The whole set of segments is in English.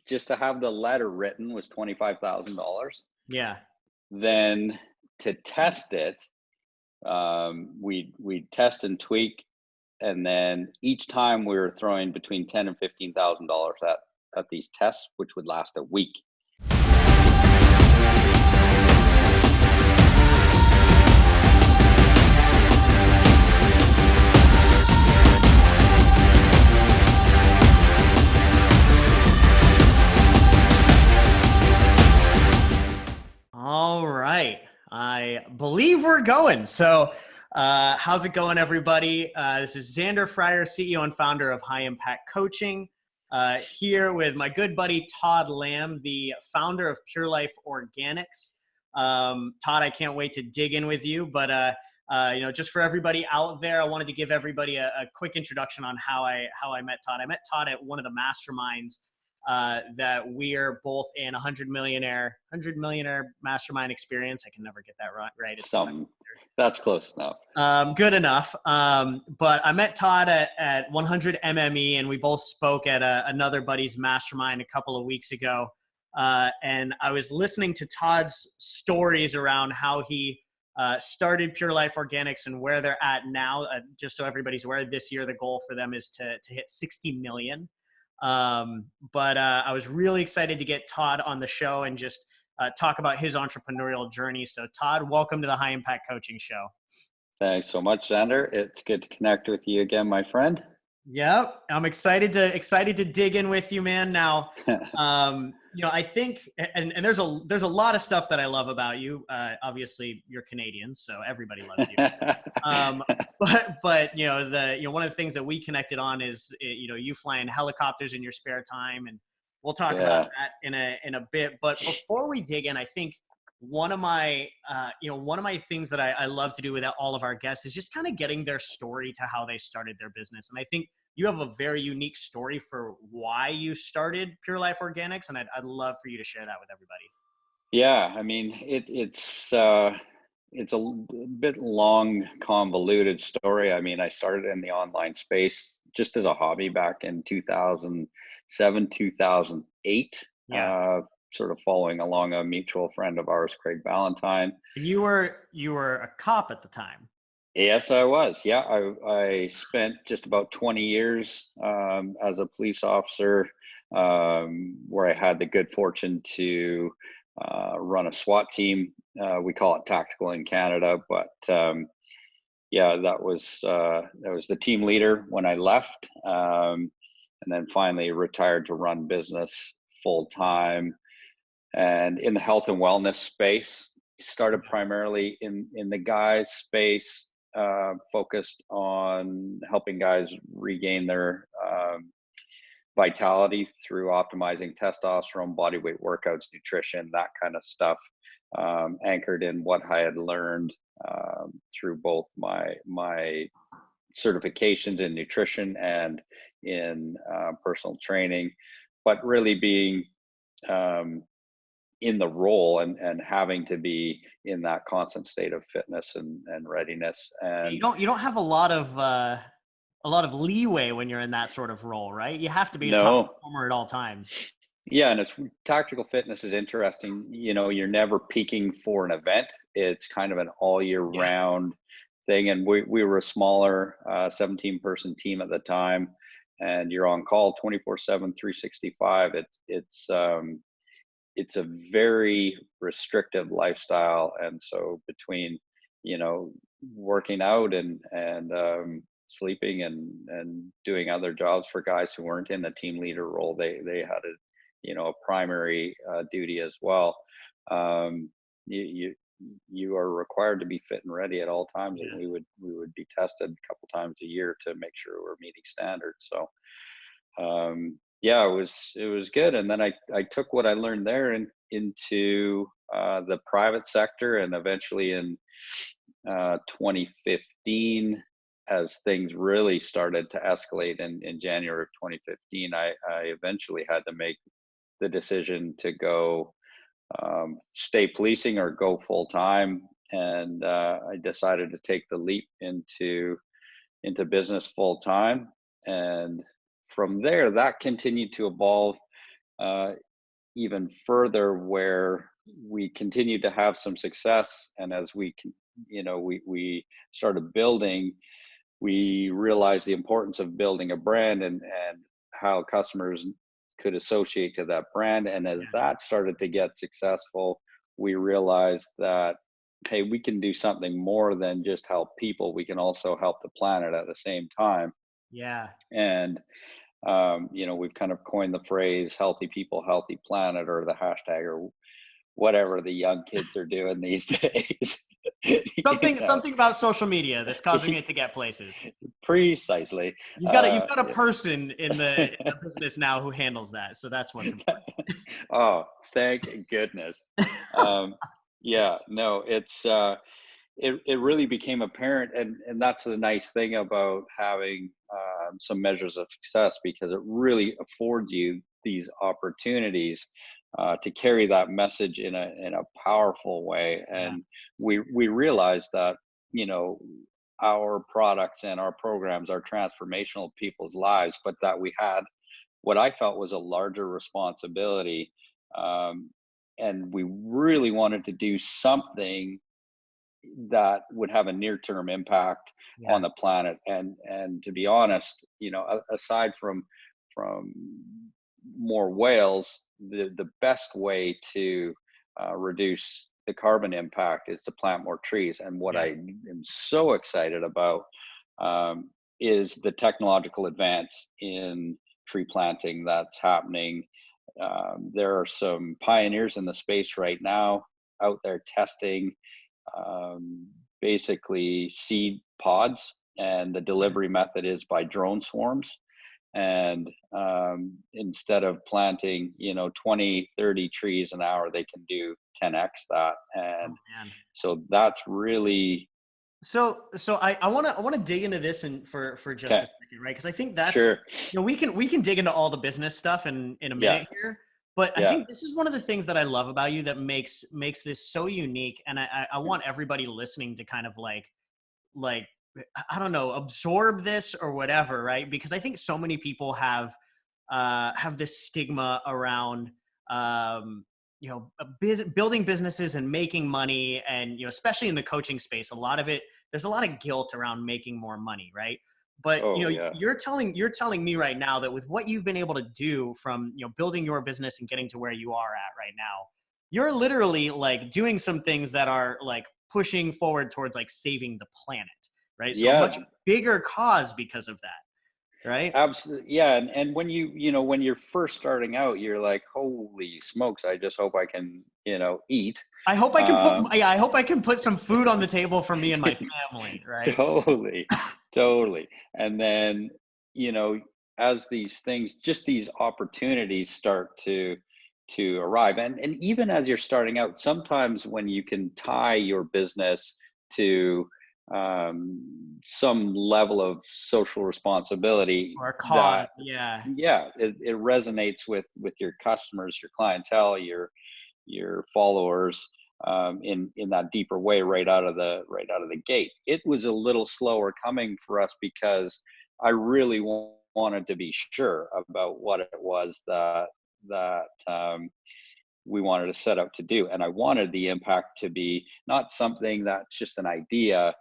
just to have the letter written was $25,000. Yeah. Then to test it, we'd test and tweak, and then each time we were throwing between ten and $15,000 at these tests, which would last a week. All right. I believe we're going. So, how's it going, everybody? This is Zander Fryer, CEO and founder of High Impact Coaching, here with my good buddy Todd Lamb, the founder of PureLife Organics. Todd, I can't wait to dig in with you, but just for everybody out there, I wanted to give everybody a quick introduction on how I met Todd. I met Todd at one of the masterminds that we're both in 100 millionaire mastermind experience. I can never get that right. It's That's close enough. Good enough. But I met Todd at 100 MME, and we both spoke at another buddy's mastermind a couple of weeks ago. And I was listening to Todd's stories around how he started PureLife Organics and where they're at now. Just so everybody's aware, this year the goal for them is to hit 60 million. But I was really excited to get Todd on the show and just talk about his entrepreneurial journey. So Todd, welcome to the High Impact Coaching Show. Thanks so much, Zander. It's good to connect with you again, my friend. Yep, I'm excited to dig in with you, man. Now, I think, and there's a lot of stuff that I love about you. Obviously, you're Canadian, so everybody loves you. But one of the things that we connected on is you fly in helicopters in your spare time, and we'll talk about that in a bit. But before we dig in, I think one of my things that I love to do with all of our guests is just kind of getting their story to how they started their business. And I think you have a very unique story for why you started PureLife Organics, and I'd love for you to share that with everybody. Yeah, I mean, it's a bit long, convoluted story. I mean, I started in the online space just as a hobby back in 2007, 2008. Yeah. Sort of following along a mutual friend of ours, Craig Ballantyne. And you were a cop at the time. Yes, I was. Yeah, I spent just about 20 years as a police officer, where I had the good fortune to run a SWAT team. We call it tactical in Canada, but that was the team leader when I left, and then finally retired to run business full time. And in the health and wellness space, started primarily in the guys space, focused on helping guys regain their vitality through optimizing testosterone, body weight workouts, nutrition, that kind of stuff, anchored in what I had learned through both my certifications in nutrition and in personal training, but really being in the role and having to be in that constant state of fitness and readiness. And you don't have a lot of leeway when you're in that sort of role, right? You have to be a top performer at all times. Yeah, and tactical fitness is interesting. You're never peaking for an event. It's kind of an all year round thing. And we were a smaller 17-person team at the time, and you're on call 24/7, 365. It's a very restrictive lifestyle. And so between, working out and sleeping and doing other jobs for guys who weren't in the team leader role, they had a primary duty as well. You are required to be fit and ready at all times, and we would be tested a couple times a year to make sure we're meeting standards. So it was good. And then I took what I learned there into the private sector, and eventually in 2015, as things really started to escalate in January of 2015, I eventually had to make the decision to go stay policing or go full time. And I decided to take the leap into business full time. And from there, that continued to evolve uh, even further, where we continued to have some success. And as we started building, we realized the importance of building a brand, and how customers could associate to that brand. And as Yeah. that started to get successful, we realized that, hey, we can do something more than just help people. We can also help the planet at the same time. Yeah. And we've kind of coined the phrase "healthy people, healthy planet," or the hashtag, or whatever the young kids are doing these days. you Something know, something about social media that's causing it to get places. Precisely. You've got a Yeah. person in the business now who handles that, so that's what's important. Oh, thank goodness. Um, yeah, no, it really became apparent, and that's the nice thing about having some measures of success, because it really affords you these opportunities to carry that message in a powerful way. Yeah. And we realized that, you know our products and our programs are transformational to people's lives, but that we had what I felt was a larger responsibility. Um, and we really wanted to do something that would have a near-term impact Yeah. on the planet. And to be honest, aside from more whales, the best way to reduce the carbon impact is to plant more trees. And what Yeah. I am so excited about um, is the technological advance in tree planting that's happening. There are some pioneers in the space right now out there testing um, basically seed pods, and the delivery method is by drone swarms. And instead of planting 20-30 trees an hour, they can do 10x that. Oh, And man. so that's really So I want to dig into this and for just okay. a second, right? Because I think that's, Sure. we can dig into all the business stuff in a Yeah. minute here, but I Yeah. think this is one of the things that I love about you that makes this so unique, and I want everybody listening to kind of like I don't know, absorb this or whatever, right? Because I think so many people have this stigma around building businesses and making money, and especially in the coaching space, a lot of it, there's a lot of guilt around making more money, right? But Oh yeah. you're telling me right now that with what you've been able to do from building your business and getting to where you are at right now, you're literally like doing some things that are like pushing forward towards like saving the planet, right? So a Yeah. much bigger cause because of that, right? Absolutely. Yeah. And when when you're first starting out, you're like, holy smokes, I just hope I can, eat. I hope I can put Um, yeah, I hope I can put some food on the table for me and my family, right? Totally, totally. And then, you know, as these things, just these opportunities start to arrive. And even as you're starting out, sometimes when you can tie your business to some level of social responsibility, Or a cause, that yeah. yeah, it resonates with your customers, your clientele, your followers in that deeper way, right out of the gate. It was a little slower coming for us, because I really wanted to be sure about what it was that we wanted to set out to do. And I wanted the impact to be not something that's just an idea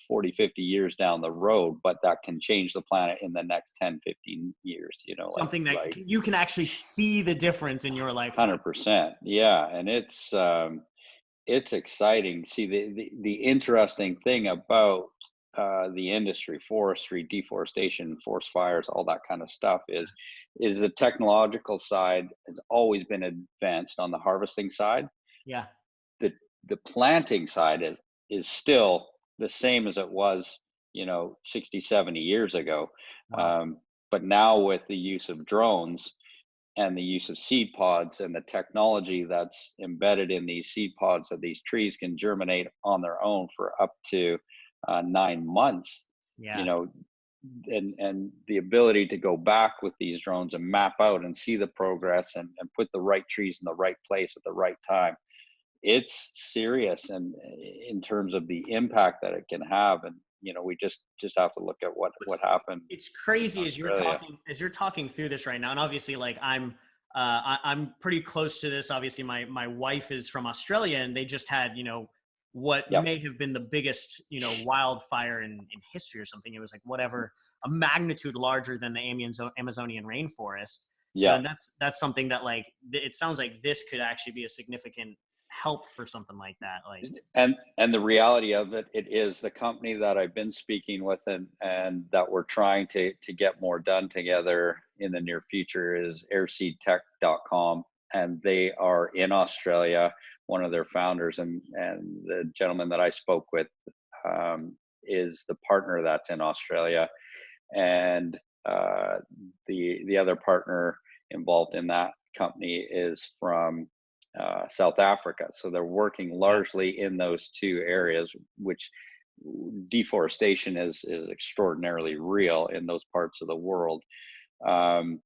40, 50 years down the road, but that can change the planet in the next 10, 15 years, like Something that like you can actually see the difference in your lifetime. 100%. Yeah. And it's exciting. See, the interesting thing about the industry, forestry, deforestation, forest fires, all that kind of stuff is the technological side has always been advanced on the harvesting side. Yeah. The the planting side is still the same as it was, 60, 70 years ago. Wow. Um, but now with the use of drones and the use of seed pods and the technology that's embedded in these seed pods, that these trees can germinate on their own for up to 9 months, you Yeah. know, and the ability to go back with these drones and map out and see the progress, and put the right trees in the right place at the right time. It's serious, and in terms of the impact that it can have. And we just have to look at what What's happened it's in crazy as you're Australia. talking through this right now, and obviously like I'm pretty close to this. Obviously, my wife is from Australia, and they just had, what Yep. may have been the biggest, wildfire in history or something. It was like whatever, a magnitude larger than the Amazonian rainforest. Yeah. And that's something that, like, it sounds like this could actually be a significant help for something like that. Like, And the reality of it, it is the company that I've been speaking with and that we're trying to get more done together in the near future is airseedtech.com, and they are in Australia. One of their founders and the gentleman that I spoke with is the partner that's in Australia, and the other partner involved in that company is from South Africa. So they're working yeah, largely in those two areas, which deforestation is extraordinarily real in those parts of the world. Um,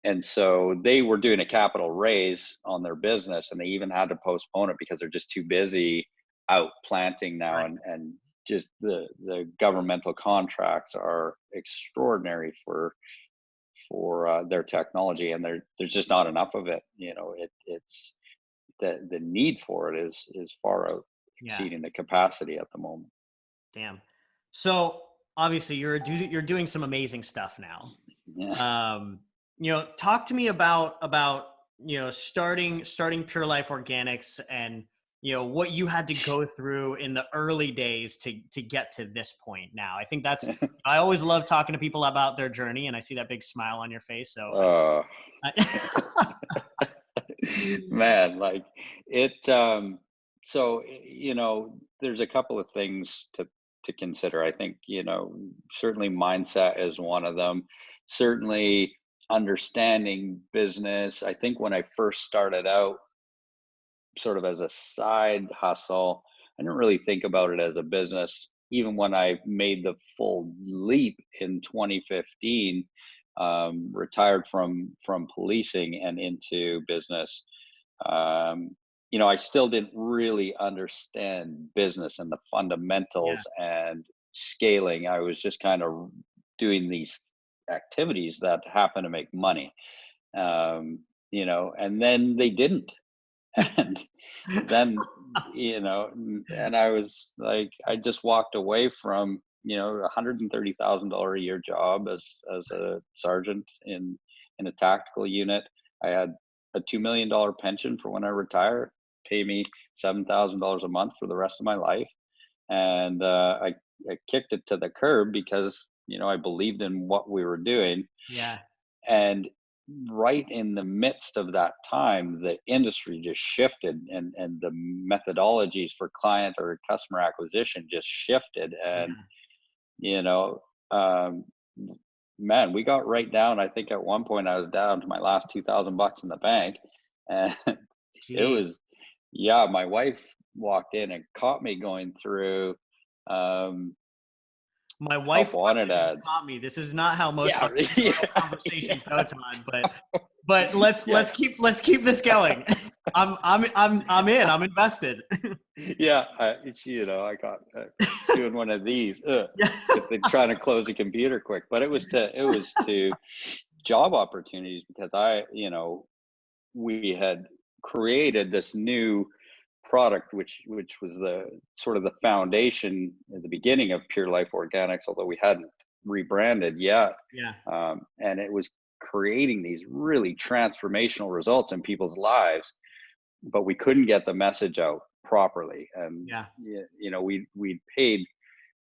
and so they were doing a capital raise on their business, and they even had to postpone it because they're just too busy out planting now, right, and just the governmental contracts are extraordinary for their technology, and there's just not enough of it. It's the need for it is far out yeah, exceeding the capacity at the moment. damn. So obviously, you're doing some amazing stuff now. Yeah. Talk to me about starting Pure Life Organics, and what you had to go through in the early days to get to this point now. I think that's, I always love talking to people about their journey, and I see that big smile on your face. So uh, I Man, like it so there's a couple of things to consider. I think, certainly mindset is one of them. Certainly understanding business. I think when I first started out sort of as a side hustle, I didn't really think about it as a business. Even when I made the full leap in 2015, retired from policing and into business, um, I still didn't really understand business and the yeah, fundamentals and scaling. I was just kind of doing these activities that happen to make money, and then they didn't. And then, and I was like, I just walked away from, $130,000 a year job as a sergeant in a tactical unit. I had a $2 million pension for when I retire, pay me $7,000 a month for the rest of my life. And I kicked it to the curb because, I believed in what we were doing. yeah, And right in the midst of that time, the industry just shifted, and the methodologies for client or customer acquisition just shifted. And, yeah. you know, um, man, we got right down. I think at one point I was down to my last $2,000 in the bank. And it Jeez. was, yeah, my wife walked in and caught me going through um, My help wife wanted watches and ads. caught me. This is not how most Yeah. entrepreneurial conversations go, Yeah. Todd. But let's Yeah. keep this going. I'm in. I'm invested. Yeah, I got doing one of these. Yeah. If they're trying to close a computer quick, but it was to job opportunities, because we had created this new product, which was the sort of the foundation at the beginning of Pure Life Organics, although we hadn't rebranded yet, Yeah. and it was creating these really transformational results in people's lives, but we couldn't get the message out properly. And Yeah. we paid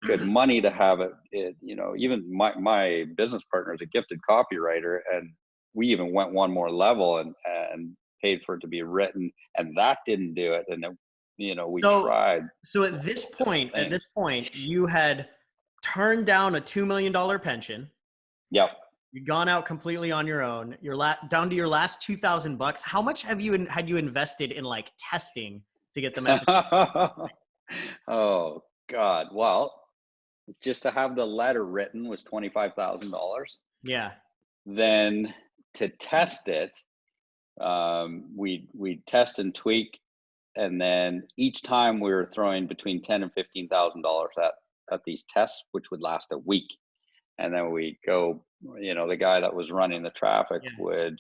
good money to have it. Even my business partner is a gifted copywriter, and we even went one more level and paid for it to be written, and that didn't do it. And we So tried so a at this whole different point, things. you had turned down a $2 million pension. Yep. You'd gone out completely on your own. You're down to your last $2,000. How much had you invested in, like, testing to get the message? Oh God. Well, just to have the letter written was $25,000. Yeah. Then to test it, we test and tweak, and then each time we were throwing between $10,000 and $15,000 at these tests, which would last a week. And then we go, the guy that was running the traffic Yeah. would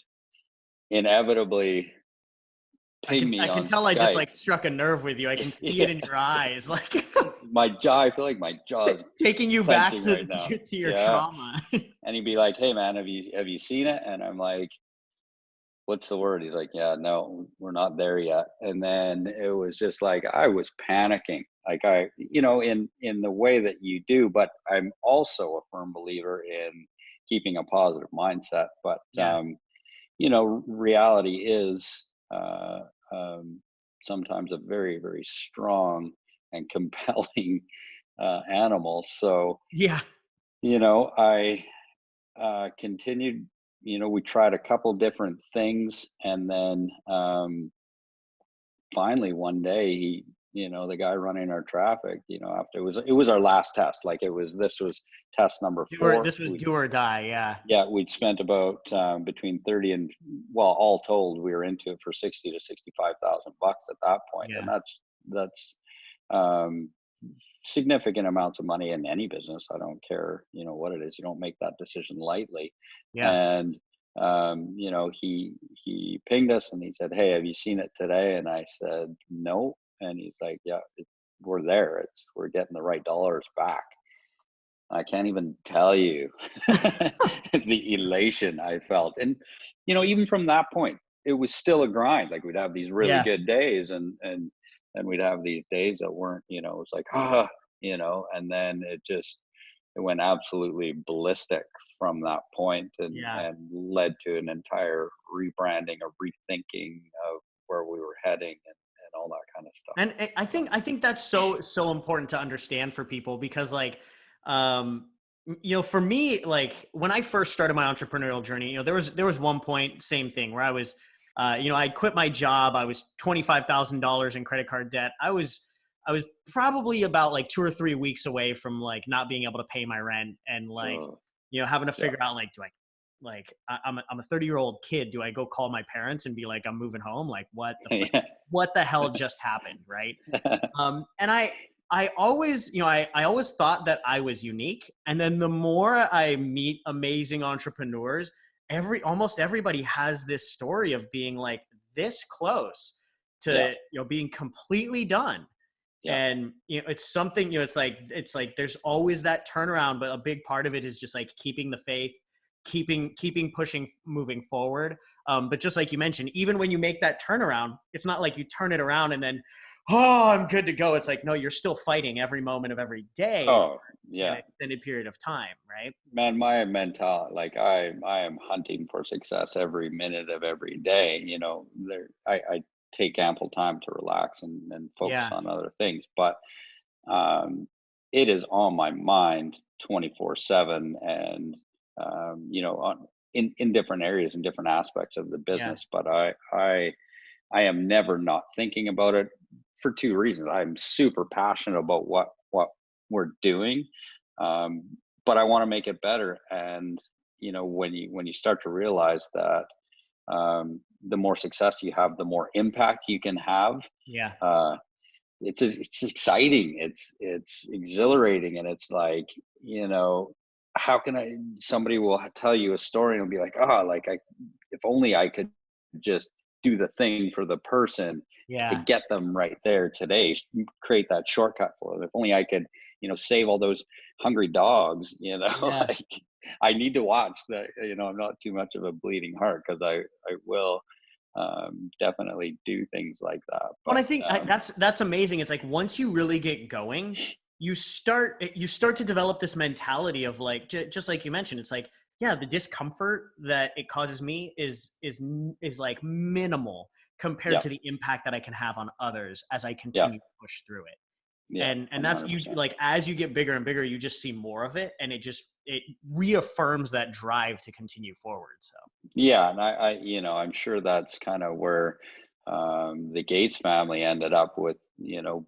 inevitably ping me I can on tell I just Skype. like struck a nerve with you. I can see it Yeah. in your eyes, like My jaw, I feel like my jaw is taking you back clenching right now. to your Yeah. trauma. And he'd be like, "Hey man, have you seen it?" And I'm like, "What's the word?" He's like, "Yeah, no, we're not there yet." And then it was just like I was panicking. Like in the way that you do, but I'm also a firm believer in keeping a positive mindset. But Yeah. reality is uh, um, sometimes a very, very strong and compelling animal. So, Yeah. I continued, we tried a couple different things. And then finally one day the guy running our traffic, after it was our last test. Like this was test number four. This was do or die. Yeah. Yeah, we'd spent about between 30 and, well, all told, we were into it for 60 to 65,000 bucks at that point, and Yeah. that's um, significant amounts of money in any business. I don't care, what it is. You don't make that decision lightly. Yeah. And he pinged us and he said, "Hey, have you seen it today?" And I said, "No." And he's like, "Yeah, we're there. We're getting the right dollars back." I can't even tell you the elation I felt. And, even from that point, it was still a grind. Like we'd have these really Yeah. good days and we'd have these days that weren't, it was like, and then it went absolutely ballistic from that point Yeah. and led to an entire rebranding, a rethinking of where we were heading and all that kind of stuff. And I think that's so important to understand for people because like um for me, like when I first started my entrepreneurial journey, there was one point, same thing, where I was I quit my job. I was $25,000 in credit card debt. I was probably about like 2 or 3 weeks away from like not being able to pay my rent and like Oh, having to yeah. figure out like, do I like I'm a 30-year-old kid. Do I go call my parents and be like, I'm moving home? Like what the hell just happened, right? And I always, I always thought that I was unique. And then the more I meet amazing entrepreneurs, almost everybody has this story of being like this close Yeah. to, being completely done. Yeah. And it's something, it's like there's always that turnaround, but a big part of it is just like keeping the faith, keeping pushing, moving forward. But just like you mentioned, even when you make that turnaround, it's not like you turn it around and then, oh, I'm good to go. It's like, no, you're still fighting every moment of every day Oh, for an yeah. extended period of time, right? Man, my mental, like I am hunting for success every minute of every day. I take ample time to relax and focus Yeah. on other things, but um, it is on my mind 24/7, and in different areas and different aspects of the Yeah. business. But I am never not thinking about it for two reasons. I'm super passionate about what we're doing, um, but I want to make it better. And when you start to realize that the more success you have, the more impact you can have. Yeah. Uh, it's exciting. It's exhilarating, and it's like how can I? Somebody will tell you a story and be like, like if only I could just do the thing for the person to Yeah. get them right there today, create that shortcut for them. If only I could, save all those hungry dogs, Yeah. like I need to watch that. I'm not too much of a bleeding heart because I will definitely do things like that. Well, But I think that's amazing. It's like once you really get going, you start to develop this mentality of like just like you mentioned. It's like, yeah, the discomfort that it causes me is like minimal compared yeah, to the impact that I can have on others as I yeah, continue to push through it. yeah, And that's, you 100%. like, as you get bigger and bigger, you just see more of it, and it reaffirms that drive to continue forward. So Yeah, and I'm sure that's kind of where the Gates family ended up with,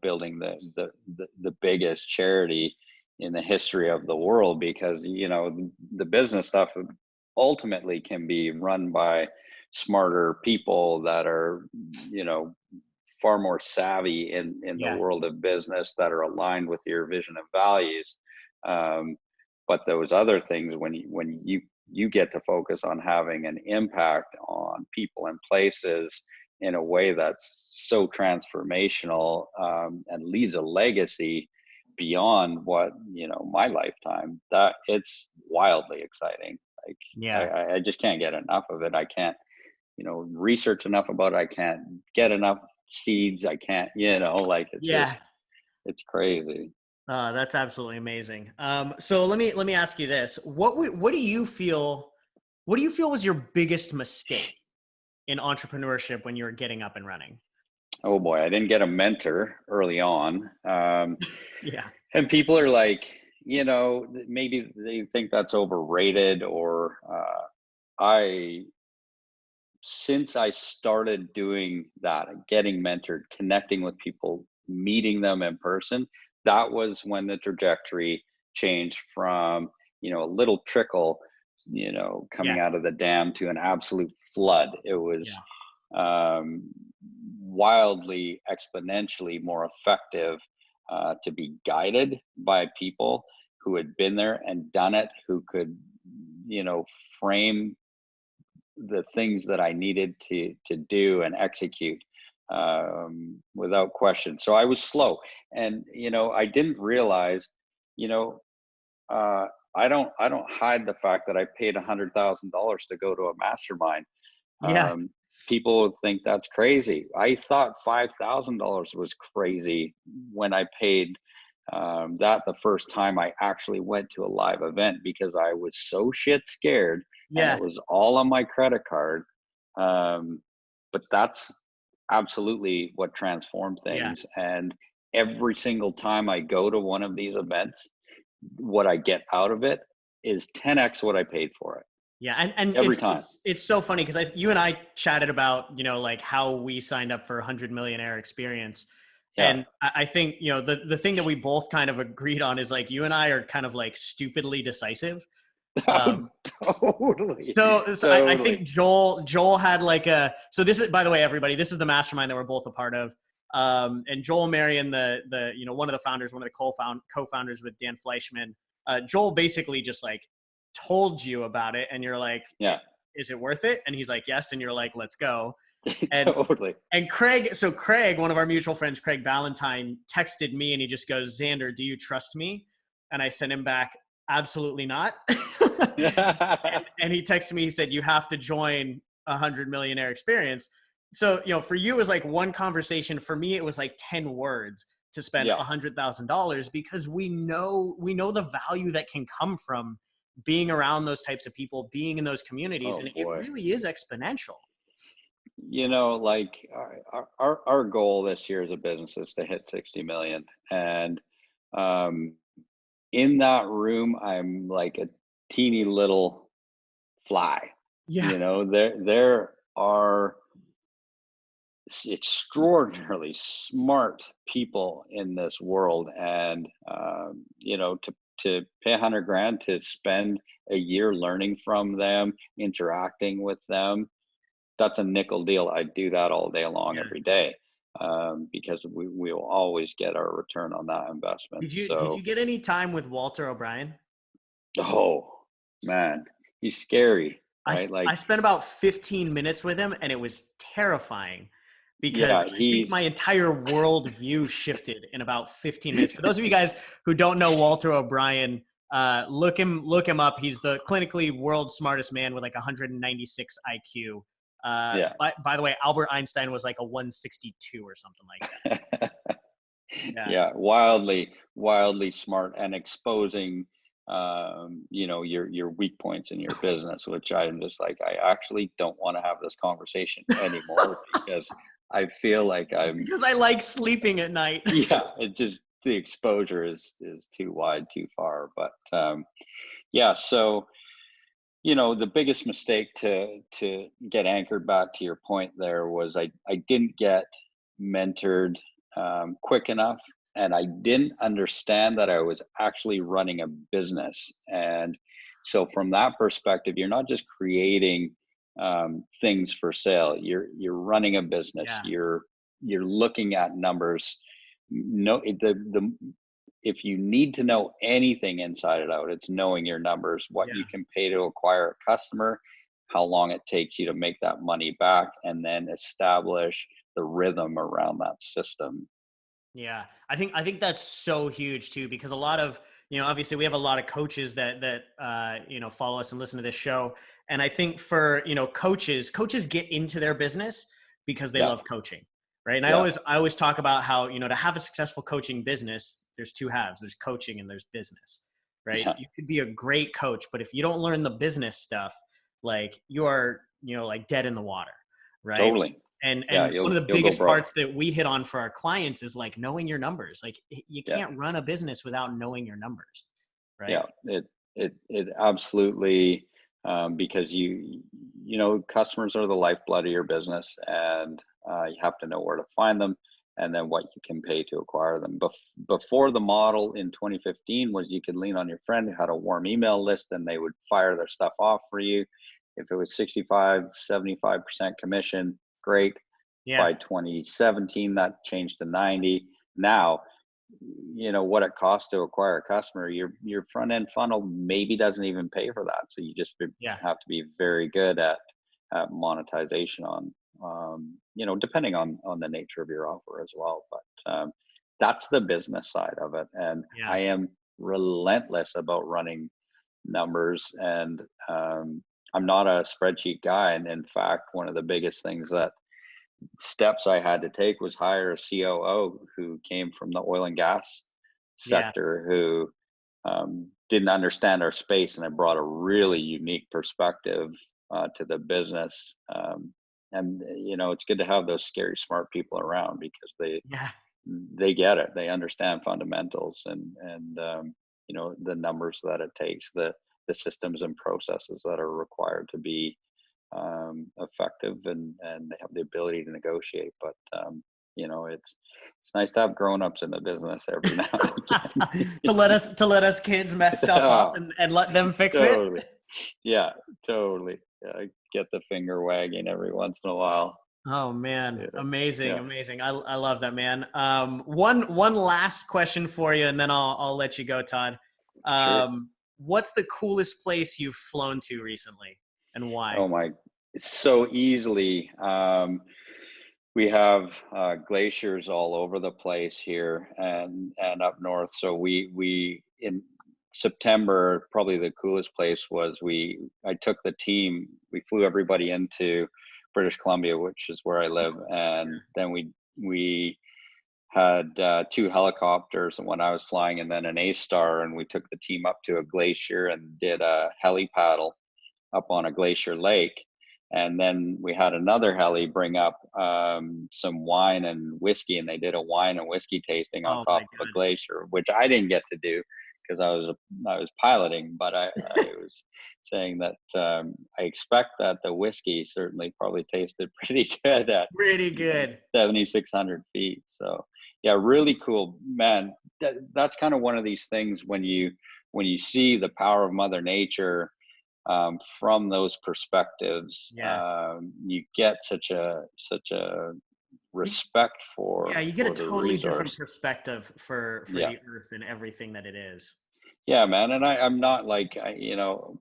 building the biggest charity in the history of the world, because the business stuff ultimately can be run by smarter people that are you know far more savvy in the yeah. world of business, that are aligned with your vision and values. Um, but those other things, when you you get to focus on having an impact on people and places in a way that's so transformational, and leaves a legacy beyond what, my lifetime. That it's wildly exciting. Like Yeah. I just can't get enough of it. I can't, research enough about it. I can't get enough seeds. I can't, like it's Yeah. just, it's crazy. That's absolutely amazing. So let me ask you this: what do you feel? What do you feel was your biggest mistake in entrepreneurship when you were getting up and running? Oh boy, I didn't get a mentor early on. Yeah. And people are like, maybe they think that's overrated, or I, since I started doing that, getting mentored, connecting with people, meeting them in person, that was when the trajectory changed from, a little trickle, coming Yeah. out of the dam to an absolute flood. It was Yeah. um, wildly, exponentially more effective to be guided by people who had been there and done it, who could, frame the things that I needed to do and execute without question. So I was slow, and I didn't realize, you know, uh, I don't hide the fact that I paid $100,000 to go to a mastermind. Yeah. Um, People would think that's crazy. I thought $5,000 was crazy when I paid that the first time I actually went to a live event, because I was so shit scared, and it Yeah. was all on my credit card. But that's absolutely what transformed Yeah. things. And every single time I go to one of these events, what I get out of it is 10x what I paid for it Yeah, and every it's time. it's so funny because you and I chatted about like how we signed up for 100 Millionaire Experience, Yeah. and I think the thing that we both kind of agreed on is like you and I are kind of like stupidly decisive. Oh, Um, totally. so I Totally. think Joel had like a so this is, by the way, everybody, this is the mastermind that we're both a part of. And Joel Marion, the one of the founders, one of the co-founders with Dan Fleischman, Joel basically just like told you about it, and you're like, Yeah. is it worth it? And he's like, yes. And you're like, let's go. And Totally. Craig, one of our mutual friends, Craig Ballantyne, texted me and he just goes, Zander, do you trust me? And I sent him back, absolutely not. And he texted me, he said, you have to join 100 Millionaire Experience. So, for you, it was like one conversation. For me, it was like 10 words to spend Yeah. $100,000, because we know the value that can come from being around those types of people, being in those communities. Oh And it boy. really is exponential. Like our goal this year as a business is to hit 60 million. And um, in that room, I'm like a teeny little fly. Yeah. There are extraordinarily smart people in this world, and to pay 100 grand to spend a year learning from them, interacting with them, that's a nickel deal. I do that all day long, Yeah. every day, because we will always get our return on that investment. Did you So, get any time with Walter O'Brien? oh man, he's scary, I, right? I Like, spent about 15 minutes with him, and it was terrifying because yeah, I think my he's entire worldview shifted in about 15 minutes. For those of you guys who don't know Walter O'Brien, look him up. He's the clinically world's smartest man with like 196 IQ. yeah. By the way, Albert Einstein was like a 162 or something like that. Yeah. Yeah, wildly smart, and exposing your weak points in your business, which I'm just like, I actually don't want to have this conversation anymore, because I feel like I'm Because I like sleeping at night. yeah, it just, the exposure is too wide, too far. But yeah, so the biggest mistake, to get anchored back to your point there, was I didn't get mentored quick enough, and I didn't understand that I was actually running a business. And so from that perspective, you're not just creating things for sale. You're running a business. Yeah. You're looking at numbers. No, the if you need to know anything inside and out, it's knowing your numbers, what you Yeah. can pay to acquire a customer, how long it takes you to make that money back, and then establish the rhythm around that system. Yeah, I think that's so huge too, because a lot of, obviously we have a lot of coaches that follow us and listen to this show, and I think for coaches get into their business because they Yeah, love coaching, right? And I yeah, always talk about how, to have a successful coaching business, there's two halves: there's coaching and there's business, right? yeah, You could be a great coach, but if you don't learn the business stuff, like you are, like dead in the water, right? totally. and Yeah, and one of the you'll go biggest broke. parts that we hit on for our clients is like knowing your numbers. Like you Yeah, can't run a business without knowing your numbers, right? yeah. It absolutely, because customers are the lifeblood of your business, and you have to know where to find them, and then what you can pay to acquire them. Before, the model in 2015 was you could lean on your friend who had a warm email list, and they would fire their stuff off for you. If it was 65, 75% commission, great. Yeah. By 2017, that changed to 90. Now, what it costs to acquire a customer, your front end funnel maybe doesn't even pay for that. So you just Yeah. have to be very good at monetization on, depending on the nature of your offer as well. But that's the business side of it, and Yeah. I am relentless about running numbers, and I'm not a spreadsheet guy. And in fact, one of the biggest steps I had to take was hire a COO who came from the oil and gas Yeah. sector, who didn't understand our space, and I brought a really unique perspective to the business. And it's good to have those scary smart people around, because Yeah. they get it. They understand fundamentals, and the numbers that it takes, the systems and processes that are required to be effective, and they have the ability to negotiate. But it's nice to have grown-ups in the business every now and again. To let us kids mess stuff up Oh, and let them fix it. totally. Yeah, totally. Yeah, get the finger wagging every once in a while. Oh man, Yeah, amazing, yeah, amazing. I love that, man. One last question for you, and then I'll let you go, Todd. sure. What's the coolest place you've flown to recently, and why? Oh my, so easily. We have glaciers all over the place here, and up north. So we in September, probably the coolest place was, I took the team. We flew everybody into British Columbia, which is where I live, and then we had two helicopters, and when I was flying, and then an A-Star, and we took the team up to a glacier and did a heli paddle up on a glacier lake. And then we had another heli bring up some wine and whiskey, and they did a wine and whiskey tasting on Oh top my of a God. glacier, which I didn't get to do because I was piloting. But I was saying that I expect that the whiskey certainly probably tasted pretty good at Pretty good. 7,600 feet. So yeah, really cool, man. That's kind of one of these things, when you see the power of Mother Nature from those perspectives, Yeah. you get such a respect Yeah, for you get a for the totally different resource. perspective for Yeah, the earth and everything that it is. yeah, man. And I'm not like,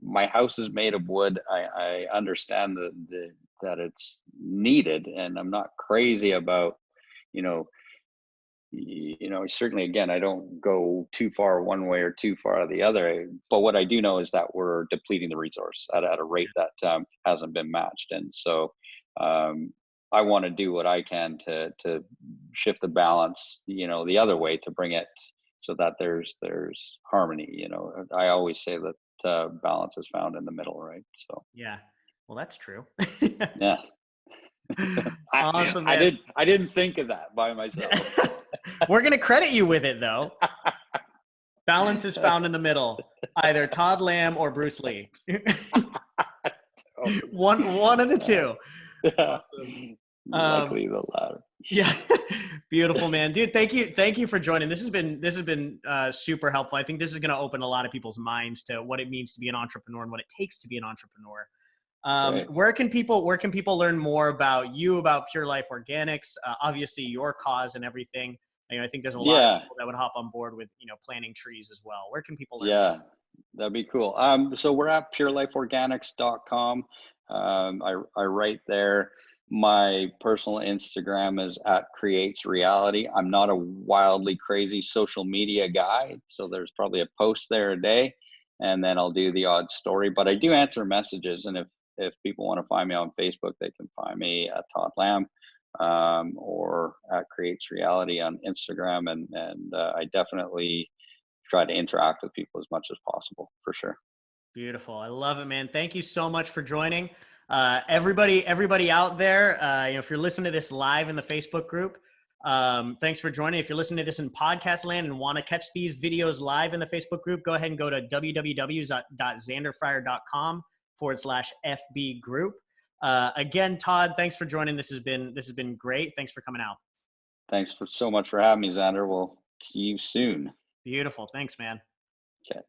my house is made of wood. I understand that it's needed, and I'm not crazy about, you know certainly, again, I don't go too far one way or too far the other. But what I do know is that we're depleting the resource at a rate that hasn't been matched. And so um, I want to do what I can to shift the balance, the other way, to bring it so that there's harmony. I always say that balance is found in the middle, right? So Yeah. Well, that's true. yeah, I Awesome, I man. didn't think of that by myself. We're going to credit you with it, though. Balance is found in the middle, either Todd Lamb or Bruce Lee. Totally. One of the Uh, two. yeah. Awesome. Um, Likely the latter. yeah, beautiful, man, dude. Thank you for joining. This has been super helpful. I think this is going to open a lot of people's minds to what it means to be an entrepreneur and what it takes to be an entrepreneur. Great. Where can people learn more about you, about Pure Life Organics, obviously your cause and everything? I think there's a lot of Yeah. people that would hop on board with, planting trees as well. Where can people learn? Yeah, that'd be cool. So we're at purelifeorganics.com. I write there. My personal Instagram is at creates reality. I'm not a wildly crazy social media guy, so there's probably a post there a day, and then I'll do the odd story. But I do answer messages, and if people want to find me on Facebook, they can find me at Todd Lamb, or at creates reality on Instagram, and I definitely try to interact with people as much as possible, for sure. Beautiful. I love it, man. Thank you so much for joining. Everybody out there, if you're listening to this live in the Facebook group, thanks for joining. If you're listening to this in podcast land and want to catch these videos live in the Facebook group, go ahead and go to www.zanderfire.com/FB group. Again, Todd, thanks for joining. This has been great. Thanks for coming out. Thanks so much for having me, Zander. We'll see you soon. Beautiful. Thanks, man. Okay.